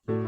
Good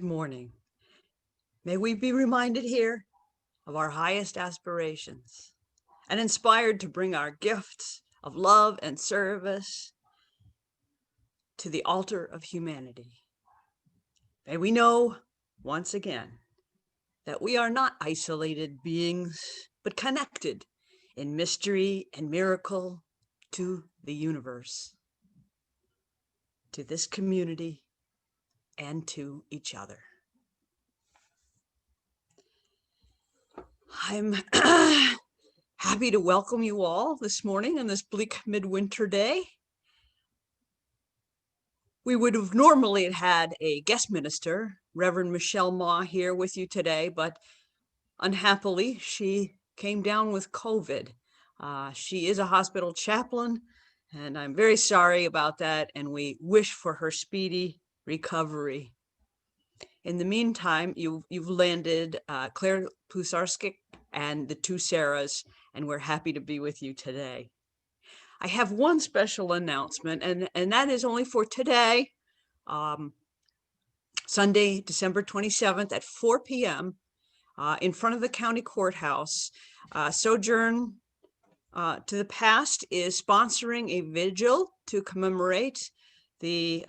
morning. May we be reminded here of our highest aspirations and inspired to bring our gifts of love and service to the altar of humanity. May we know once again that we are not isolated beings, but connected in mystery and miracle to the universe, to this community, and to each other. I'm happy to welcome you all this morning on this bleak midwinter day. We would have normally had a guest minister, Reverend Michelle Ma, here with you today, but unhappily, she came down with COVID. She is a hospital chaplain, and I'm very sorry about that, and we wish for her speedy recovery. In the meantime, you've landed Claire Pusarskik and the two Sarahs, and we're happy to be with you today. I have one special announcement, and that is only for today, Sunday, December 27th at 4 p.m. In front of the county courthouse. Sojourn to the Past is sponsoring a vigil to commemorate the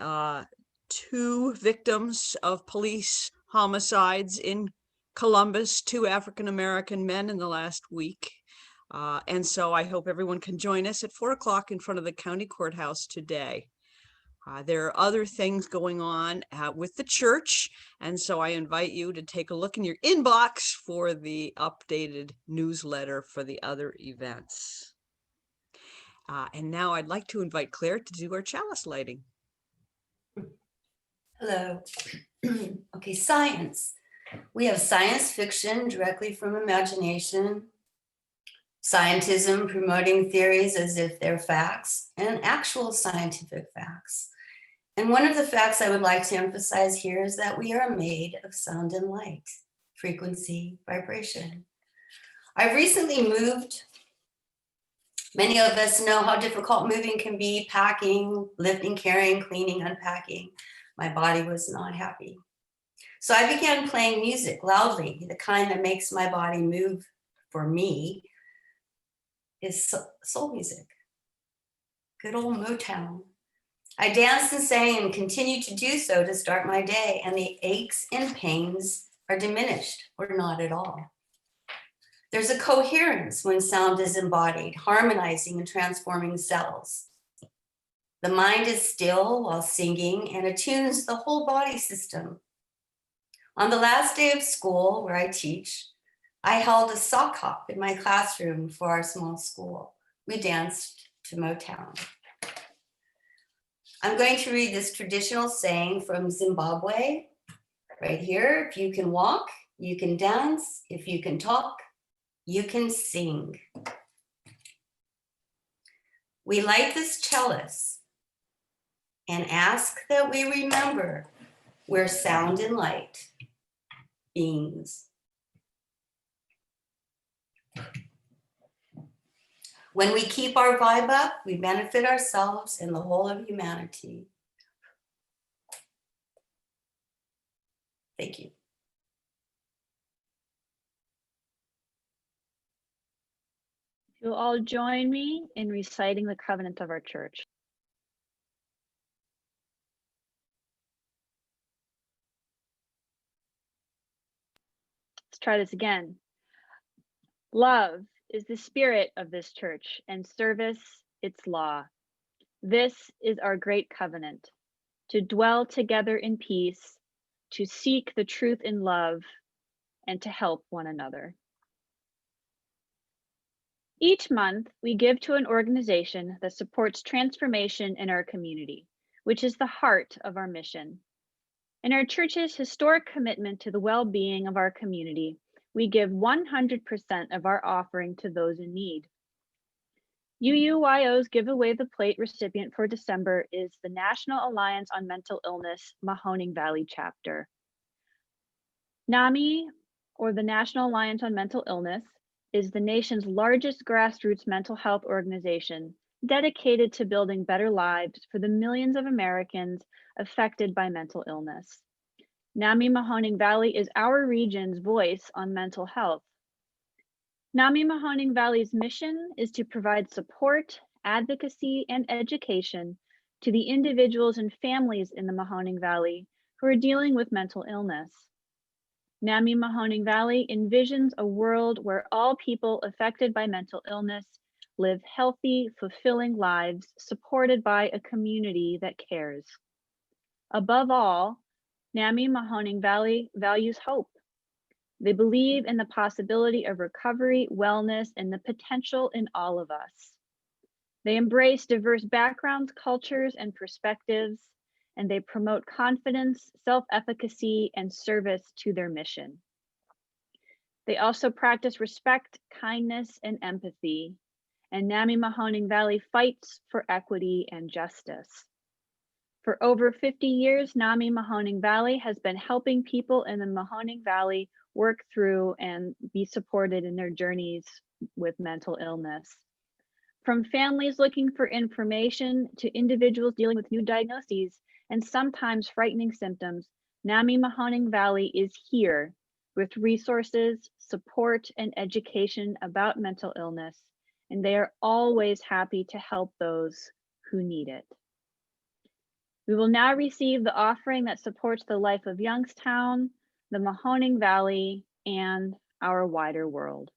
two victims of police homicides in Columbus, two African-American men in the last week. And so I hope everyone can join us at 4 o'clock in front of the county courthouse today. There are other things going on with the church, and so I invite you to take a look in your inbox for the updated newsletter for the other events. And now I'd like to invite Claire to do our chalice lighting. Hello. Okay, science. We have science fiction directly from imagination, scientism promoting theories as if they're facts, and actual scientific facts. And one of the facts I would like to emphasize here is that we are made of sound and light, frequency, vibration. I've recently moved. Many of us know how difficult moving can be, packing, lifting, carrying, cleaning, unpacking. My body was not happy. So I began playing music loudly. The kind that makes my body move for me is soul music. Good old Motown. I danced and sang and continue to do so to start my day, and the aches and pains are diminished or not at all. There's a coherence when sound is embodied, harmonizing and transforming cells. The mind is still while singing and attunes the whole body system. On the last day of school, where I teach, I held a sock hop in my classroom for our small school. We danced to Motown. I'm going to read this traditional saying from Zimbabwe, right here. If you can walk, you can dance. If you can talk, you can sing. We light this chalice and ask that we remember we're sound and light beings. When we keep our vibe up, we benefit ourselves and the whole of humanity. Thank you. You'll all join me in reciting the covenant of our church. Let's try this again. Love is the spirit of this church, and service its law. This is our great covenant, to dwell together in peace, to seek the truth in love, and to help one another. Each month, we give to an organization that supports transformation in our community, which is the heart of our mission. In our church's historic commitment to the well-being of our community, we give 100% of our offering to those in need. UUYO's Give Away the Plate recipient for December is the National Alliance on Mental Illness Mahoning Valley Chapter. NAMI, or the National Alliance on Mental Illness, is the nation's largest grassroots mental health organization dedicated to building better lives for the millions of Americans affected by mental illness. NAMI Mahoning Valley is our region's voice on mental health. NAMI Mahoning Valley's mission is to provide support, advocacy, and education to the individuals and families in the Mahoning Valley who are dealing with mental illness. NAMI Mahoning Valley envisions a world where all people affected by mental illness live healthy, fulfilling lives supported by a community that cares. Above all, NAMI Mahoning Valley values hope. They believe in the possibility of recovery, wellness, and the potential in all of us. They embrace diverse backgrounds, cultures, and perspectives, and they promote confidence, self-efficacy, and service to their mission. They also practice respect, kindness, and empathy, and NAMI Mahoning Valley fights for equity and justice. For over 50 years, NAMI Mahoning Valley has been helping people in the Mahoning Valley work through and be supported in their journeys with mental illness. From families looking for information to individuals dealing with new diagnoses and sometimes frightening symptoms, NAMI Mahoning Valley is here with resources, support, and education about mental illness, and they are always happy to help those who need it. We will now receive the offering that supports the life of Youngstown, the Mahoning Valley, and our wider world.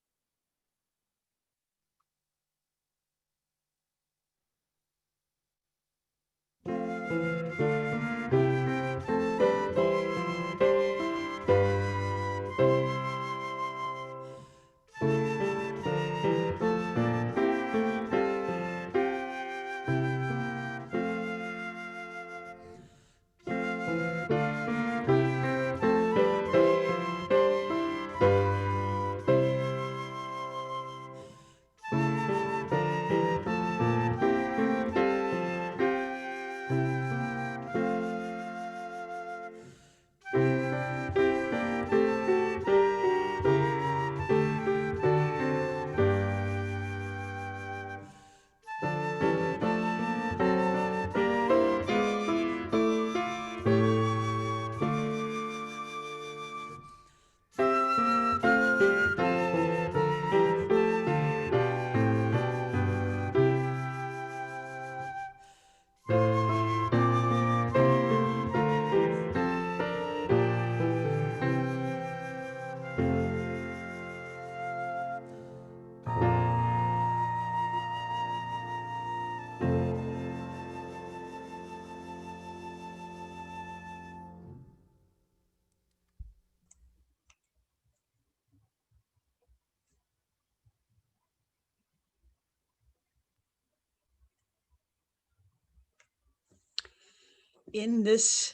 In this,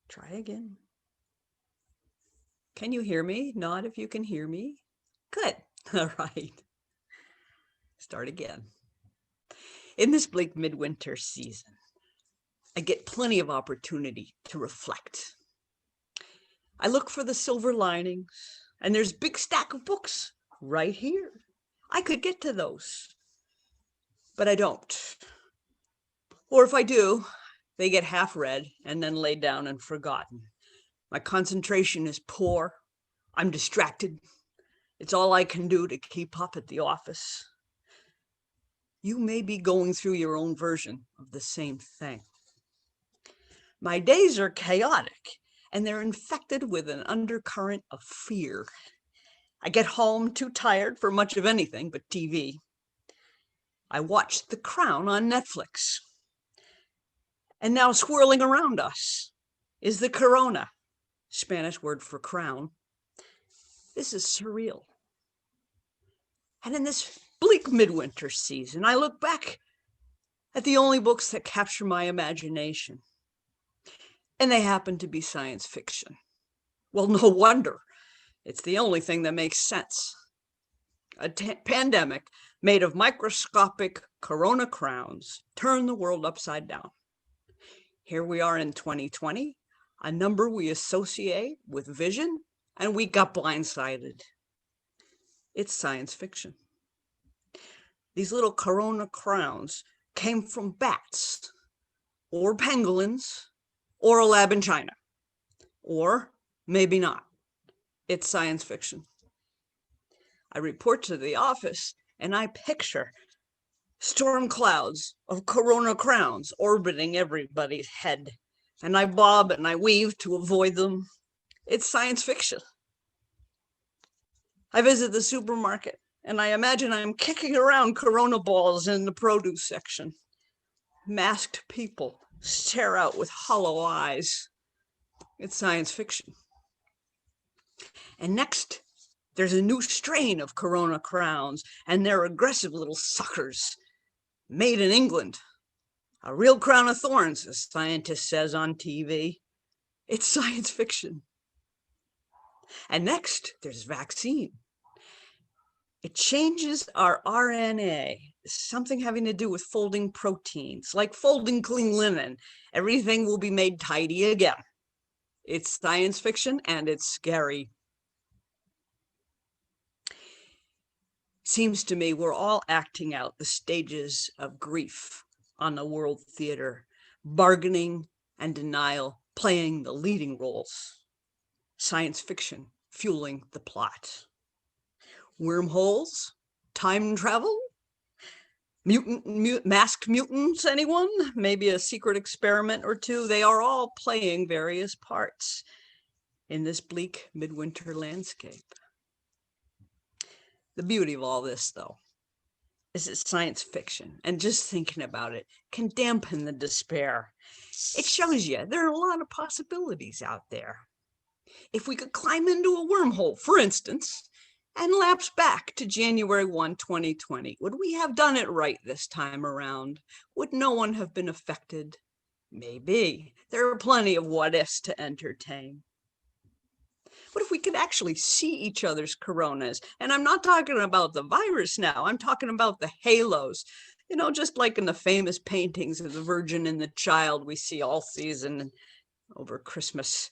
try again. Can you hear me? Nod if you can hear me. Good. All right. Start again. In this bleak midwinter season, I get plenty of opportunity to reflect. I look for the silver linings, and there's a big stack of books right here. I could get to those, but I don't. Or if I do, they get half read and then laid down and forgotten. My concentration is poor. I'm distracted. It's all I can do to keep up at the office. You may be going through your own version of the same thing. My days are chaotic, and they're infected with an undercurrent of fear. I get home too tired for much of anything but TV. I watched The Crown on Netflix. And now swirling around us is the corona, Spanish word for crown. This is surreal. And in this bleak midwinter season, I look back at the only books that capture my imagination. And they happen to be science fiction. Well, no wonder. It's the only thing that makes sense. A pandemic made of microscopic corona crowns turned the world upside down. Here we are in 2020, a number we associate with vision, and we got blindsided. It's science fiction. These little corona crowns came from bats, or pangolins, or a lab in China, or maybe not. It's science fiction. I report to the office and I picture storm clouds of corona crowns orbiting everybody's head, and I bob and I weave to avoid them. It's science fiction. I visit the supermarket and I imagine I'm kicking around corona balls in the produce section. Masked people stare out with hollow eyes. It's science fiction. And next, there's a new strain of corona crowns, and they're aggressive little suckers. Made in England. A real crown of thorns, a scientist says on TV. It's science fiction. And next, there's vaccine. It changes our RNA, something having to do with folding proteins, like folding clean linen. Everything will be made tidy again. It's science fiction and it's scary. Seems to me we're all acting out the stages of grief on the world theater, bargaining and denial playing the leading roles. Science fiction fueling the plot. Wormholes, time travel, masked mutants, anyone? Maybe a secret experiment or two. They are all playing various parts in this bleak midwinter landscape. The beauty of all this, though, is it's science fiction, and just thinking about it can dampen the despair. It shows you there are a lot of possibilities out there. If we could climb into a wormhole, for instance, and lapse back to January 1, 2020, would we have done it right this time around? Would no one have been affected? Maybe. There are plenty of what ifs to entertain. What if we could actually see each other's coronas? And I'm not talking about the virus now. I'm talking about the halos. You know, just like in the famous paintings of the Virgin and the Child we see all season over Christmas,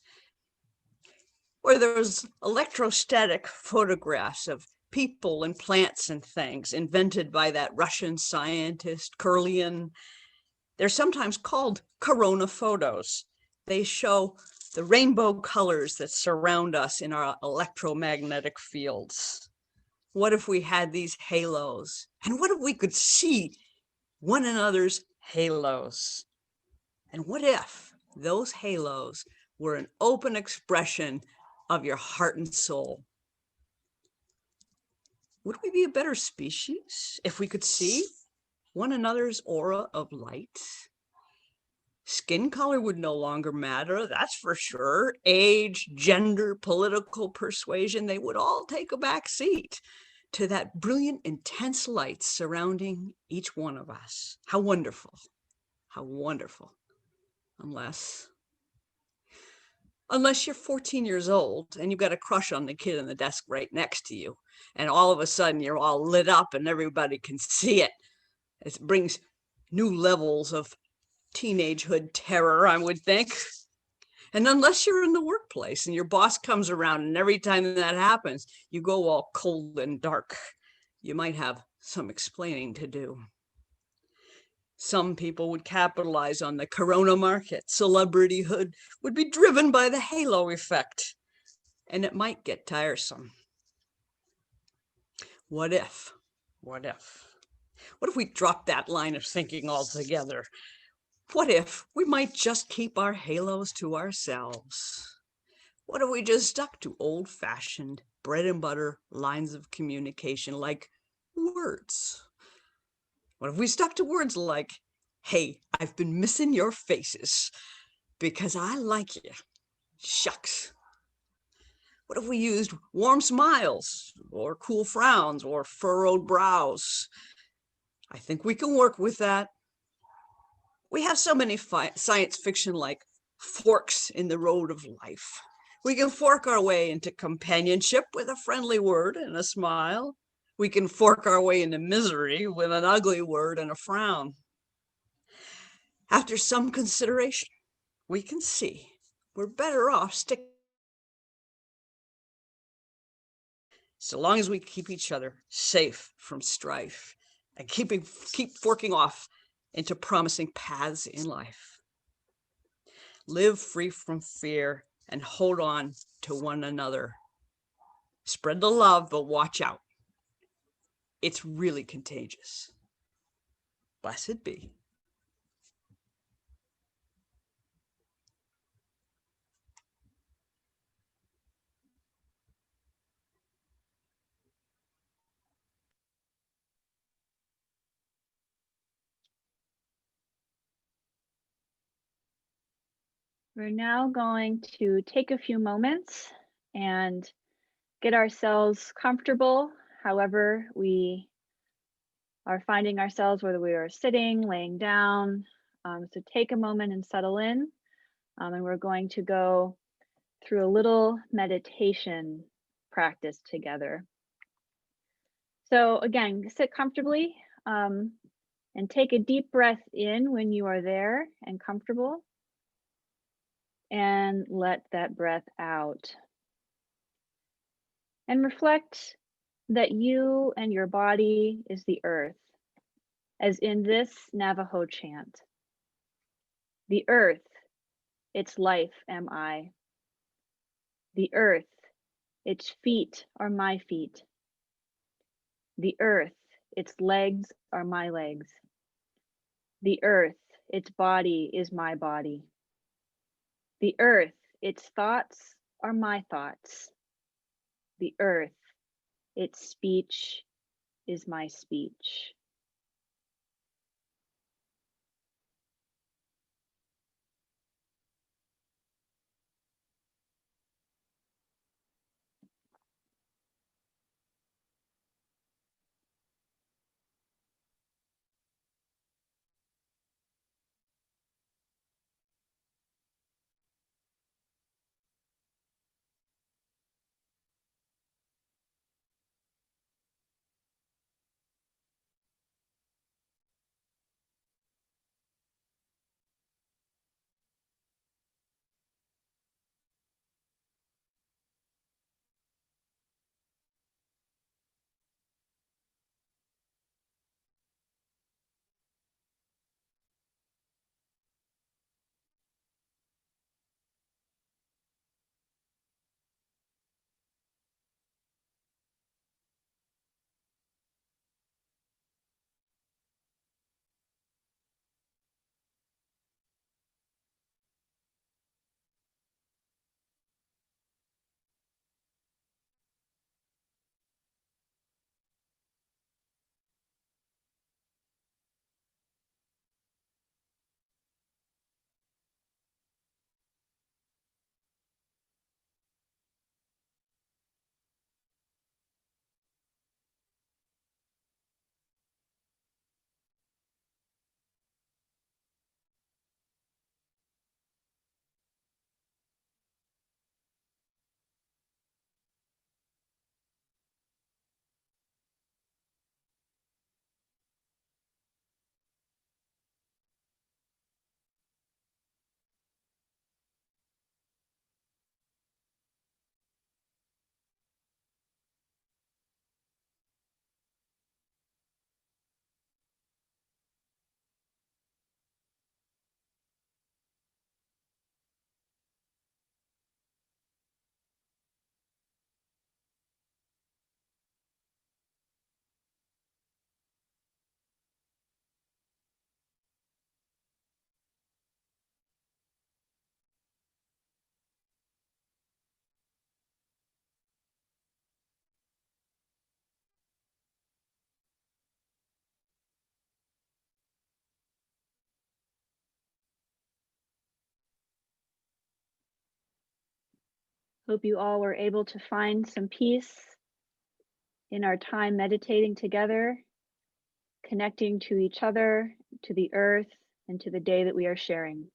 where there's electrostatic photographs of people and plants and things invented by that Russian scientist, Kirlian. They're sometimes called corona photos. They show the rainbow colors that surround us in our electromagnetic fields. What if we had these halos? And what if we could see one another's halos? And what if those halos were an open expression of your heart and soul? Would we be a better species if we could see one another's aura of light? Skin color would no longer matter, that's for sure. Age, gender, political persuasion, they would all take a back seat to that brilliant, intense light surrounding each one of us. How wonderful, how wonderful. Unless you're 14 years old and you've got a crush on the kid in the desk right next to you, and all of a sudden you're all lit up and everybody can see it. It brings new levels of teenagehood terror, I would think. And unless you're in the workplace and your boss comes around and every time that happens, you go all cold and dark, you might have some explaining to do. Some people would capitalize on the corona market. Celebrityhood would be driven by the halo effect, and it might get tiresome. What if? What if? What if we dropped that line of thinking altogether? What if we might just keep our halos to ourselves? What if we just stuck to old-fashioned bread and butter lines of communication like words? What if we stuck to words like, hey, I've been missing your faces because I like you. Shucks. What if we used warm smiles or cool frowns or furrowed brows? I think we can work with that. We have so many science fiction like forks in the road of life. We can fork our way into companionship with a friendly word and a smile. We can fork our way into misery with an ugly word and a frown. After some consideration, we can see we're better off sticking. So long as we keep each other safe from strife and keep forking off into promising paths in life. Live free from fear and hold on to one another. Spread the love, but watch out. It's really contagious. Blessed be. We're now going to take a few moments and get ourselves comfortable, however we are finding ourselves, whether we are sitting, laying down. So take a moment and settle in. And we're going to go through a little meditation practice together. So again, sit comfortably and take a deep breath in when you are there and comfortable. And let that breath out. And reflect that you and your body is the earth, as in this Navajo chant. The earth, its life am I. The earth, its feet are my feet. The earth, its legs are my legs. The earth, its body is my body. The earth, its thoughts are my thoughts. The earth, its speech is my speech. Hope you all were able to find some peace in our time meditating together, connecting to each other, to the earth, and to the day that we are sharing.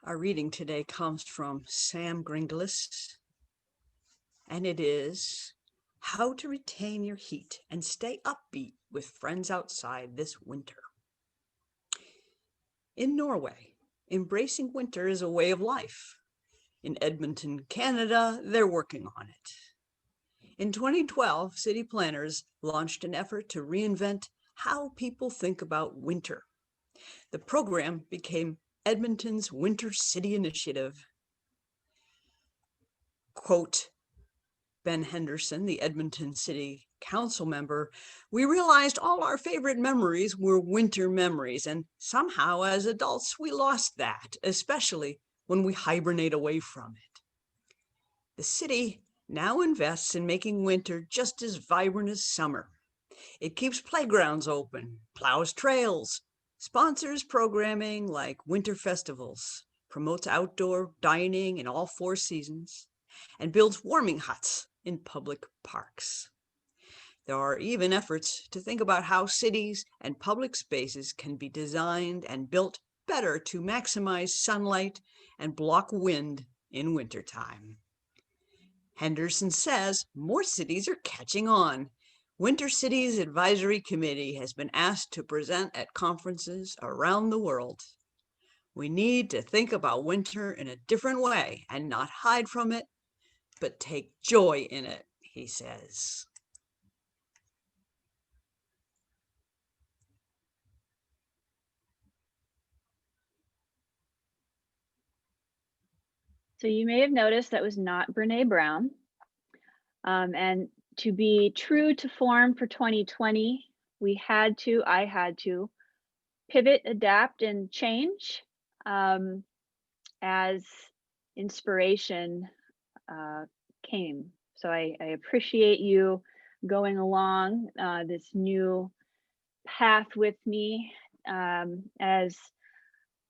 Our reading today comes from Sam Gringlis, and it is How to Retain Your Heat and Stay Upbeat with Friends Outside This Winter. In Norway, embracing winter is a way of life. In Edmonton, Canada, they're working on it. In 2012, city planners launched an effort to reinvent how people think about winter. The program became Edmonton's Winter City Initiative. Quote, Ben Henderson, the Edmonton City Council member, we realized all our favorite memories were winter memories, and somehow as adults we lost that, especially when we hibernate away from it. The city now invests in making winter just as vibrant as summer. It keeps playgrounds open, plows trails, sponsors programming like winter festivals, promotes outdoor dining in all 4 seasons, and builds warming huts in public parks. There are even efforts to think about how cities and public spaces can be designed and built better to maximize sunlight and block wind in wintertime. Henderson says more cities are catching on. Winter Cities Advisory Committee has been asked to present at conferences around the world. We need to think about winter in a different way and not hide from it, but take joy in it, he says. So you may have noticed that was not Brene Brown. And to be true to form for 2020, I had to pivot, adapt, and change as inspiration came. So I appreciate you going along this new path with me as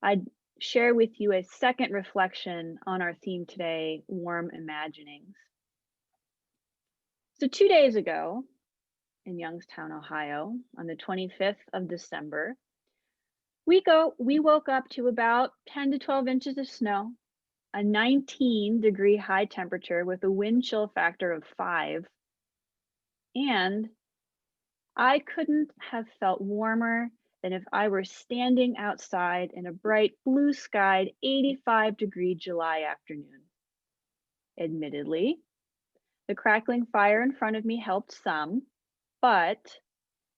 I share with you a second reflection on our theme today, warm imaginings. So 2 days ago in Youngstown, Ohio, on the 25th of December, we woke up to about 10 to 12 inches of snow, a 19-degree high temperature with a wind chill factor of 5, and I couldn't have felt warmer than if I were standing outside in a bright blue-skied 85-degree July afternoon. Admittedly, the crackling fire in front of me helped some, but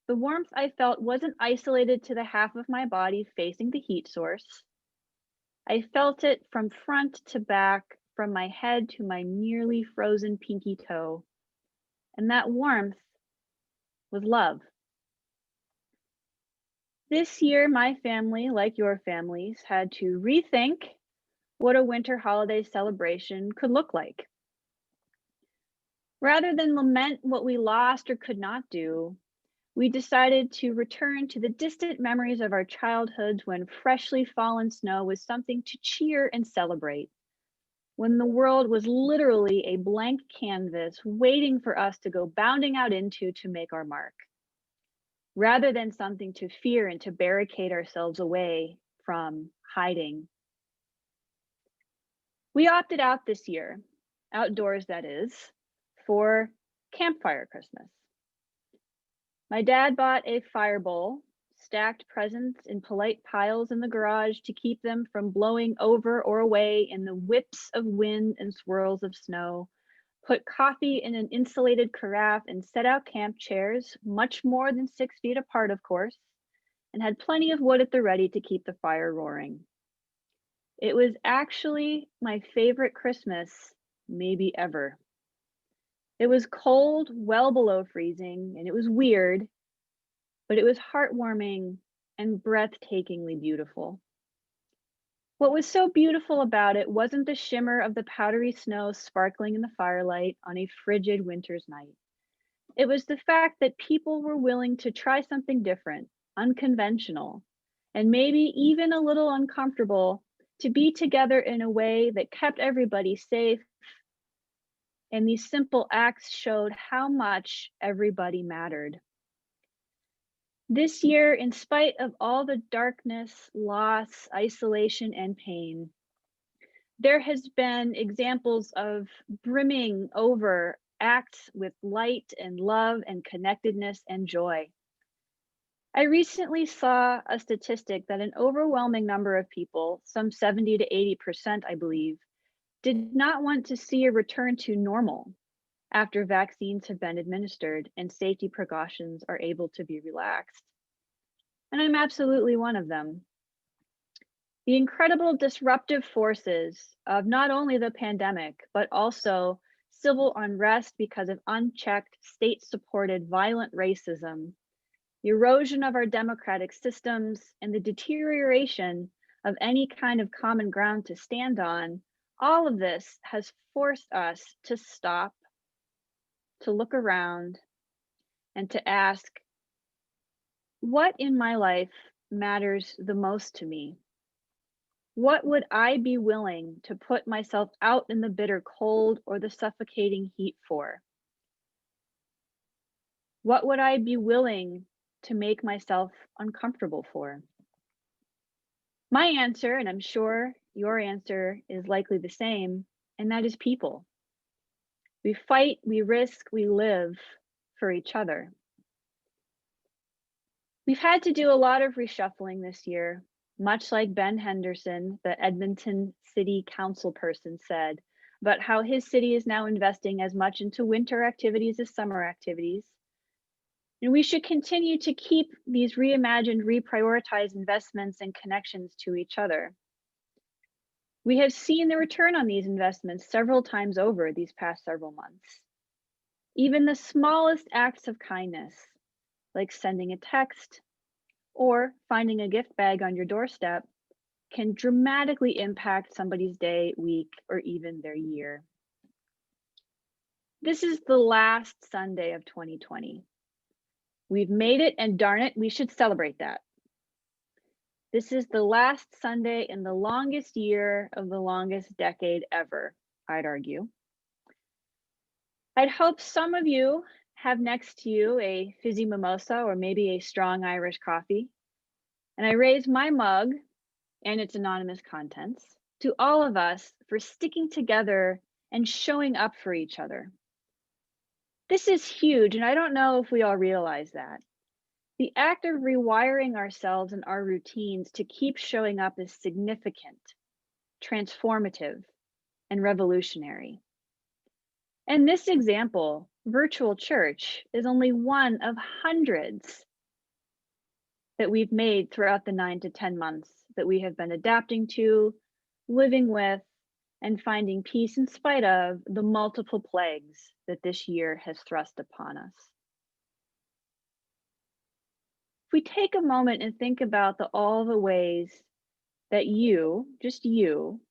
The warmth I felt wasn't isolated to the half of my body facing the heat source. I felt it from front to back, from my head to my nearly frozen pinky toe. And that warmth was love. This year, my family, like your families, had to rethink what a winter holiday celebration could look like. Rather than lament what we lost or could not do, we decided to return to the distant memories of our childhoods when freshly fallen snow was something to cheer and celebrate, when the world was literally a blank canvas waiting for us to go bounding out into to make our mark, rather than something to fear and to barricade ourselves away from, hiding. We opted out this year, outdoors that is, for campfire Christmas. My dad bought a fire bowl, stacked presents in polite piles in the garage to keep them from blowing over or away in the whips of wind and swirls of snow, put coffee in an insulated carafe, and set out camp chairs, much more than 6 feet apart, of course, and had plenty of wood at the ready to keep the fire roaring. It was actually my favorite Christmas, maybe ever. It was cold, well below freezing, and it was weird, but it was heartwarming and breathtakingly beautiful. What was so beautiful about it wasn't the shimmer of the powdery snow sparkling in the firelight on a frigid winter's night. It was the fact that people were willing to try something different, unconventional, and maybe even a little uncomfortable, to be together in a way that kept everybody safe. And these simple acts showed how much everybody mattered. This year, in spite of all the darkness, loss, isolation, and pain, there has been examples of brimming over acts with light and love and connectedness and joy. I recently saw a statistic that an overwhelming number of people, some 70 to 80%, I believe, did not want to see a return to normal after vaccines have been administered and safety precautions are able to be relaxed. And I'm absolutely one of them. The incredible disruptive forces of not only the pandemic, but also civil unrest because of unchecked, state-supported violent racism, the erosion of our democratic systems, and the deterioration of any kind of common ground to stand on, all of this has forced us to stop, to look around, and to ask, what in my life matters the most to me? What would I be willing to put myself out in the bitter cold or the suffocating heat for? What would I be willing to make myself uncomfortable for? My answer, and I'm sure your answer is likely the same, and that is people. We fight, we risk, we live for each other. We've had to do a lot of reshuffling this year, much like Ben Henderson, the Edmonton City Council person, said about how his city is now investing as much into winter activities as summer activities. And we should continue to keep these reimagined, reprioritized investments and connections to each other. We have seen the return on these investments several times over these past several months. Even the smallest acts of kindness, like sending a text or finding a gift bag on your doorstep, can dramatically impact somebody's day, week, or even their year. This is the last Sunday of 2020. We've made it, and darn it, we should celebrate that. This is the last Sunday in the longest year of the longest decade ever, I'd argue. I'd hope some of you have next to you a fizzy mimosa or maybe a strong Irish coffee. And I raise my mug and its anonymous contents to all of us for sticking together and showing up for each other. This is huge, and I don't know if we all realize that. The act of rewiring ourselves and our routines to keep showing up is significant, transformative, and revolutionary. And this example, virtual church, is only one of hundreds that we've made throughout the 9 to 10 months that we have been adapting to, living with, and finding peace in spite of the multiple plagues that this year has thrust upon us. If we take a moment and think about all the ways that you, just you,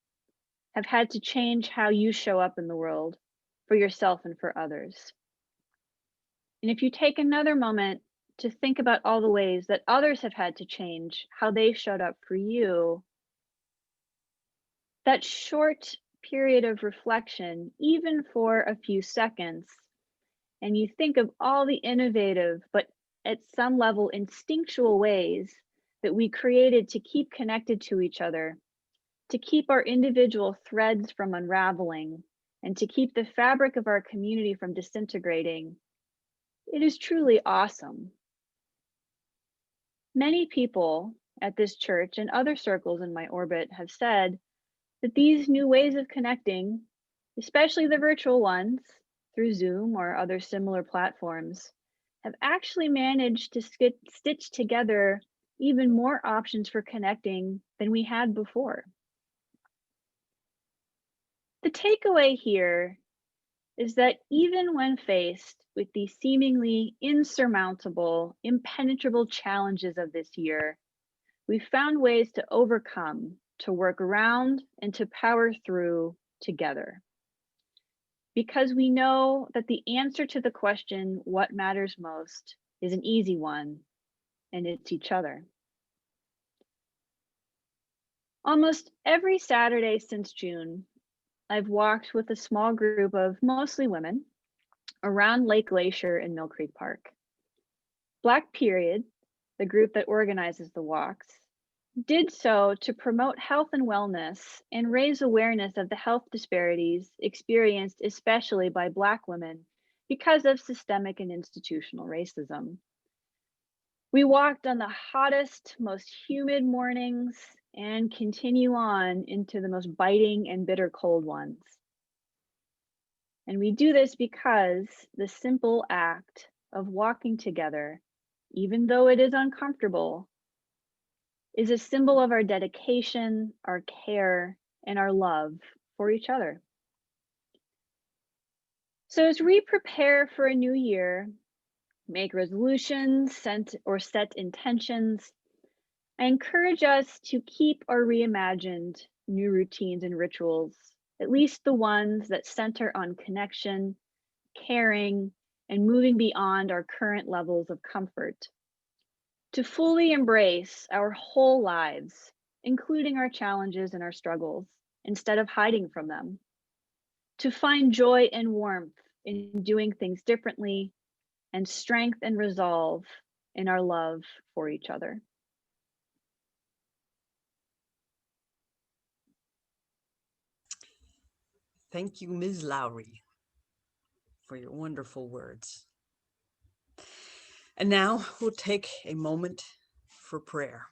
have had to change how you show up in the world for yourself and for others. And if you take another moment to think about all the ways that others have had to change how they showed up for you, that short period of reflection, even for a few seconds, and you think of all the innovative, but at some level instinctual ways that we created to keep connected to each other, to keep our individual threads from unraveling, and to keep the fabric of our community from disintegrating, it is truly awesome. Many people at this church and other circles in my orbit have said that these new ways of connecting, especially the virtual ones through Zoom or other similar platforms, have actually managed to stitch together even more options for connecting than we had before. The takeaway here is that even when faced with the seemingly insurmountable, impenetrable challenges of this year, we found ways to overcome, to work around, and to power through together. Because we know that the answer to the question, what matters most, is an easy one, and it's each other. Almost every Saturday since June, I've walked with a small group of mostly women around Lake Glacier in Mill Creek Park. Black Period, the group that organizes the walks, did so to promote health and wellness and raise awareness of the health disparities experienced especially by Black women because of systemic and institutional racism. We walked on the hottest, most humid mornings and continue on into the most biting and bitter cold ones. And we do this because the simple act of walking together, even though it is uncomfortable, is a symbol of our dedication, our care, and our love for each other. So as we prepare for a new year, make resolutions, set intentions, I encourage us to keep or reimagined new routines and rituals, at least the ones that center on connection, caring, and moving beyond our current levels of comfort. To fully embrace our whole lives, including our challenges and our struggles, instead of hiding from them. To find joy and warmth in doing things differently, and strength and resolve in our love for each other. Thank you, Ms. Lowry, for your wonderful words. And now we'll take a moment for prayer.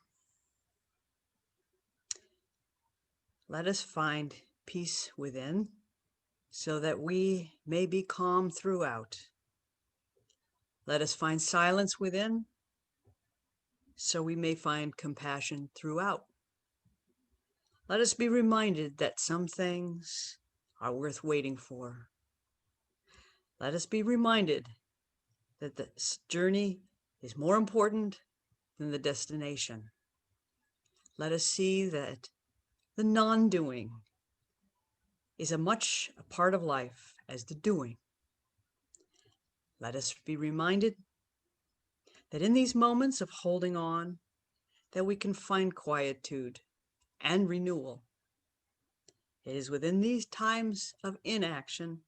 Let us find peace within so that we may be calm throughout. Let us find silence within so we may find compassion throughout. Let us be reminded that some things are worth waiting for. Let us be reminded that the journey is more important than the destination. Let us see that the non-doing is as much a part of life as the doing. Let us be reminded that in these moments of holding on, that we can find quietude and renewal. It is within these times of inaction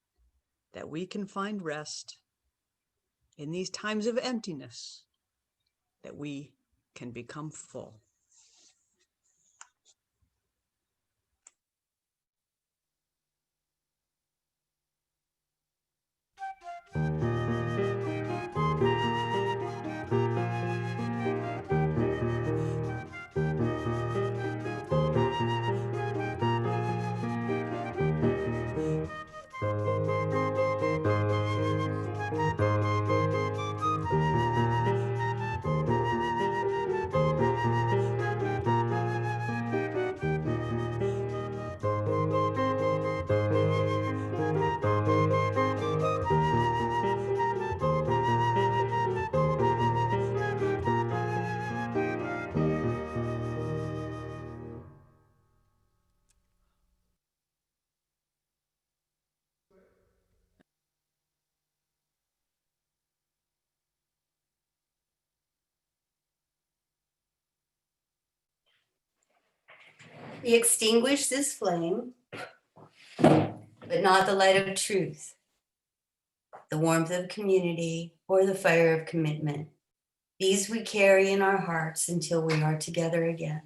that we can find rest. In these times of emptiness, that we can become full. We extinguish this flame, but not the light of truth, the warmth of community, or the fire of commitment. These we carry in our hearts until we are together again.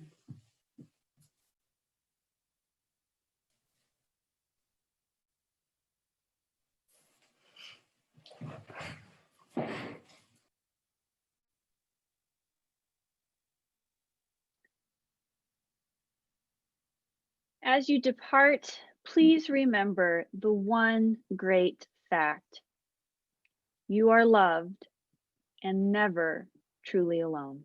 As you depart, please remember the one great fact. You are loved and never truly alone.